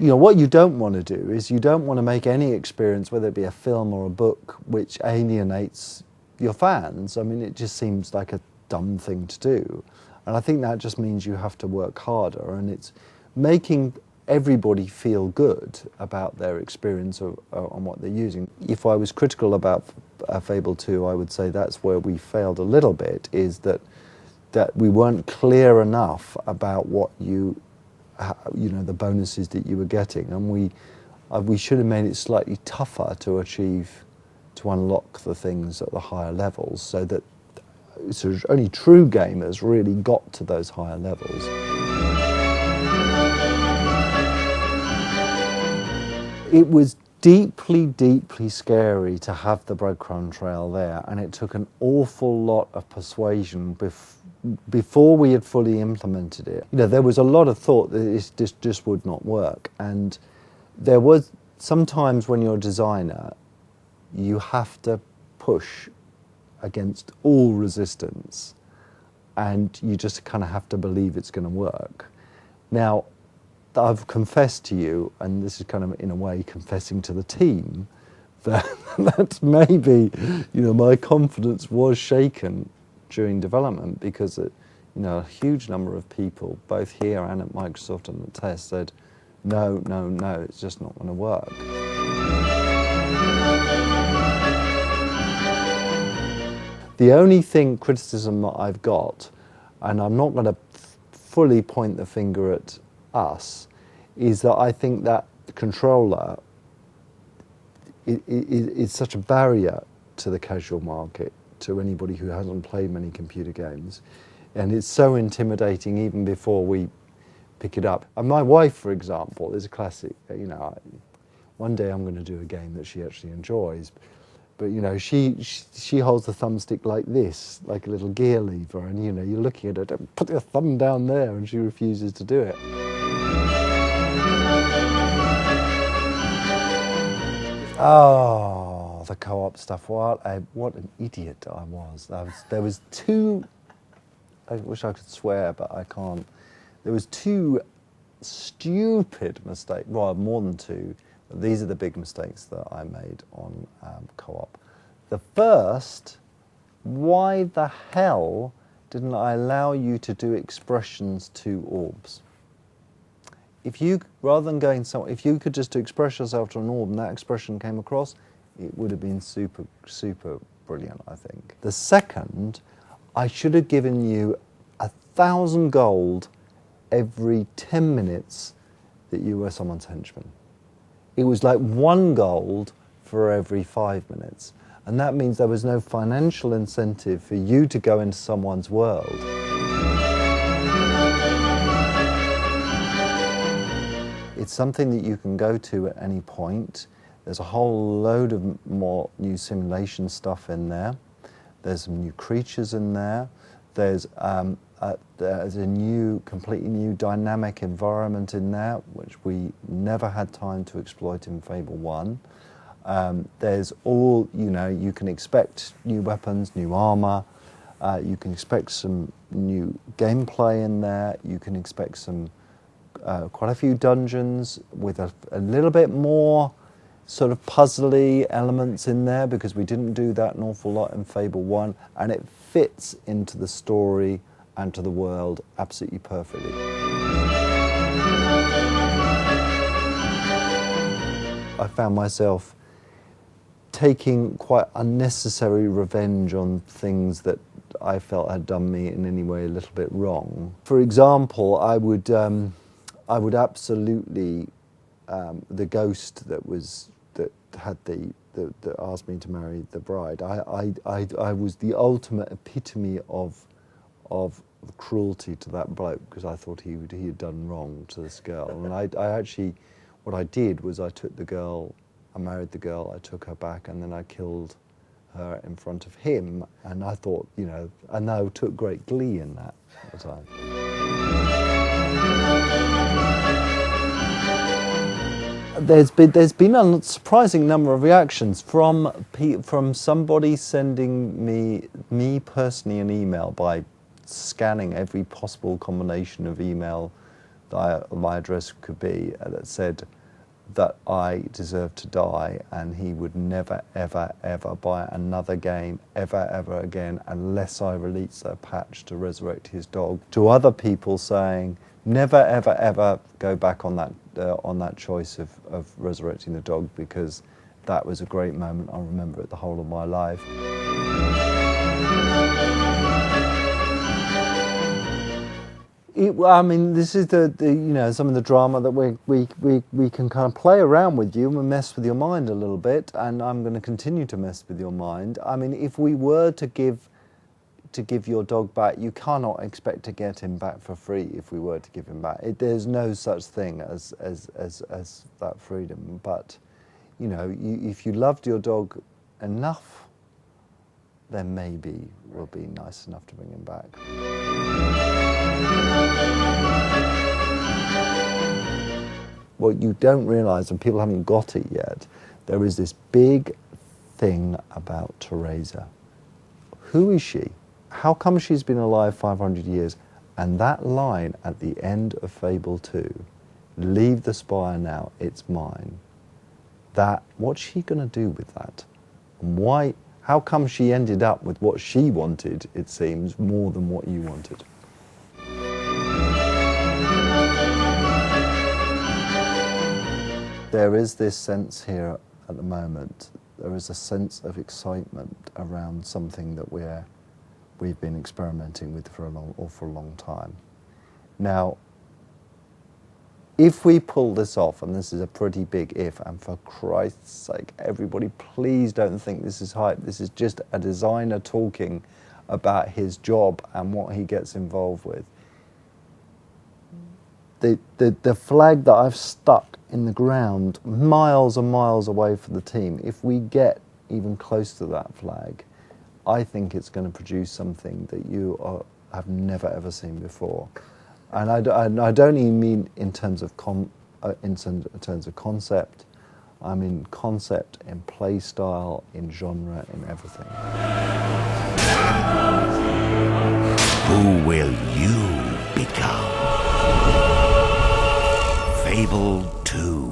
you know, what you don't want to do is you don't want to make any experience, whether it be a film or a book, which alienates your fans. I mean, it just seems like a dumb thing to do. And I think that just means you have to work harder, and it's making everybody feel good about their experience on what they're using. If I was critical about Fable II, I would say that's where we failed a little bit, is that we weren't clear enough about what you know, the bonuses that you were getting, and we should have made it slightly tougher to achieve, to unlock the things at the higher levels, so that only true gamers really got to those higher levels. It was deeply, deeply scary to have the breadcrumb trail there, and it took an awful lot of persuasion before we had fully implemented it. You know, there was a lot of thought that this just would not work, and there was sometimes when you're a designer, you have to push against all resistance, and you just kind of have to believe it's going to work. Now, I've confessed to you, and this is kind of in a way confessing to the team, that maybe, you know, my confidence was shaken during development, because you know, a huge number of people, both here and at Microsoft and the test, said, no, it's just not going to work. The only criticism that I've got, and I'm not going to fully point the finger at us, is that I think that the controller is such a barrier to the casual market, to anybody who hasn't played many computer games, and it's so intimidating even before we pick it up. And my wife, for example, is a classic. You know, one day I'm going to do a game that she actually enjoys, but you know, she holds the thumbstick like this, like a little gear lever, and you know, you're looking at her, put your thumb down there, and she refuses to do it. Oh, the co-op stuff. What an idiot I was. There was two, I wish I could swear, but I can't. There was two stupid mistakes, well, more than two. But these are the big mistakes that I made on co-op. The first, why the hell didn't I allow you to do expressions to orbs? If you, rather than going somewhere, if you could just express yourself to an orb and that expression came across, it would have been super, super brilliant, I think. The second, I should have given you 1,000 gold every 10 minutes that you were someone's henchman. It was like 1 gold for every 5 minutes. And that means there was no financial incentive for you to go into someone's world. It's something that you can go to at any point. There's a whole load of more new simulation stuff in there. There's some new creatures in there. There's a completely new dynamic environment in there, which we never had time to exploit in Fable 1. There's all, you know, you can expect new weapons, new armor. You can expect some new gameplay in there. You can expect some quite a few dungeons with a little bit more sort of puzzly elements in there, because we didn't do that an awful lot in Fable 1, and it fits into the story and to the world absolutely perfectly. I found myself taking quite unnecessary revenge on things that I felt had done me in any way a little bit wrong. For example, I would absolutely, the ghost that asked me to marry the bride, I was the ultimate epitome of cruelty to that bloke, because I thought he had done wrong to this girl. And I actually, what I did was I took the girl, I married the girl, I took her back, and then I killed her in front of him. And I thought, you know, and I took great glee in that at the time. There's been a surprising number of reactions from somebody sending me personally an email by scanning every possible combination of email my address could be that said that I deserve to die, and he would never, ever, ever buy another game ever again unless I release a patch to resurrect his dog. To other people saying, never, ever, ever go back on that choice of resurrecting the dog, because that was a great moment. I'll remember it the whole of my life. I mean, this is the you know, some of the drama that we can kind of play around with you and mess with your mind a little bit, and I'm going to continue to mess with your mind. I mean, if we were to give your dog back, you cannot expect to get him back for free. If we were to give him back, there's no such thing as that freedom. But you know, if you loved your dog enough, then maybe we'll be nice enough to bring him back. What you don't realise, and people haven't got it yet, there is this big thing about Teresa. Who is she? How come she's been alive 500 years? And that line at the end of Fable II, leave the spire now, it's mine. What's she going to do with that? And why? How come she ended up with what she wanted, it seems, more than what you wanted? There is this sense here at the moment, there is a sense of excitement around something that we've been experimenting with for an awful long time. Now, if we pull this off, and this is a pretty big if, and for Christ's sake, everybody, please don't think this is hype. This is just a designer talking about his job and what he gets involved with. The flag that I've stuck in the ground miles and miles away from the team, if we get even close to that flag, I think it's going to produce something that you have never ever seen before. And I don't even mean in terms of concept. I mean concept, in play style, in genre, in everything. Who will you become? Fable II.